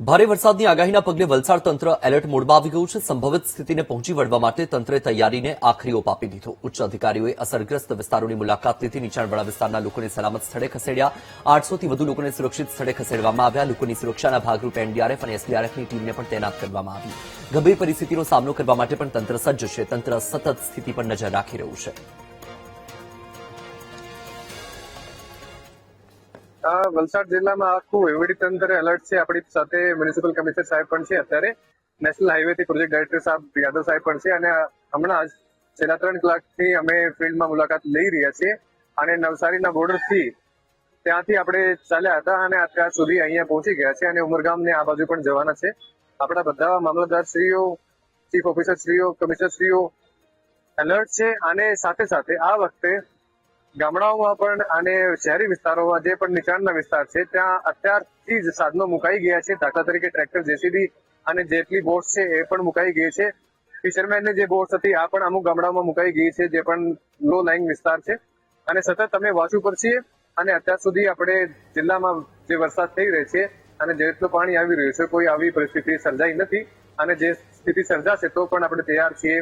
ભારે વરસાદની આગાહીના પગલે વલસાડ તંત્ર એલર્ટ મોડમાં આવી ગયું છે। સંભવિત સ્થિતિને પહોંચી વળવા માટે તંત્રે તૈયારીને આખરી ઓપ આપી દીધો। ઉચ્ચ અધિકારીઓએ અસરગ્રસ્ત વિસ્તારોની મુલાકાત લીધી। નીચાણવાળા વિસ્તારના લોકોને સલામત સ્થળે ખસેડ્યા। 800થી વધુ લોકોને સુરક્ષિત સ્થળે ખસેડવામાં આવ્યા। લોકોની સુરક્ષાના ભાગરૂપે એનડીઆરએફ અને એસડીઆરએફની ટીમને પણ તૈનાત કરવામાં આવી। ગંભીર પરિસ્થિતિનો સામનો કરવા માટે પણ તંત્ર સજ્જ છે। તંત્ર સતત સ્થિતિ પર નજર રાખી રહ્યું છે। વલસાડ જિલ્લામાં આખું વહીવટીતંત્ર એલર્ટ છે। આપણી સાથે મ્યુનિસિપલ કમિશનર સાહેબ પણ છે। અત્યારે નેશનલ હાઈવેથી પ્રોજેક્ટ ડાયરેક્ટર સાહેબ યાદવ સાહેબ પણ છે અને હમણાં જ છેલ્લા 3 કલાકથી અમે ફિલ્ડમાં મુલાકાત લઈ રહ્યા છીએ અને નવસારીના બોર્ડરથી ત્યાંથી આપણે ચાલ્યા હતા અને અત્યાર સુધી અહીંયા પહોંચી ગયા છે અને ઉમરગામને આ બાજુ પણ જવાના છે। આપણા બધા મામલતદારશ્રીઓ, ચીફ ઓફિસરશ્રીઓ, કમિશનરશ્રીઓ એલર્ટ છે અને સાથે સાથે આ વખતે ગામડાઓમાં પણ અને શહેરી વિસ્તારોમાં જે પણ નીચાણના વિસ્તાર છે ત્યાં અત્યારથી જ સાધનો મુકાઈ ગયા છે। દાખલા તરીકે ટ્રેક્ટર, જેસીબી અને જેટલી બોટ્સ છે એ પણ મુકાઈ ગઈ છે। ફિશરમેનની જે બોટ્સ હતી આ પણ અમુક ગામડાઓમાં મુકાઈ ગઈ છે, જે પણ લો લાઇંગ વિસ્તાર છે અને સતત અમે વાંચ ઉપર છીએ અને અત્યાર સુધી આપણે જિલ્લામાં જે વરસાદ થઈ રહ્યો છે અને જેટલું પાણી આવી રહ્યું છે કોઈ આવી પરિસ્થિતિ સર્જાઈ નથી અને જે સ્થિતિ સર્જાશે તો પણ આપણે તૈયાર છીએ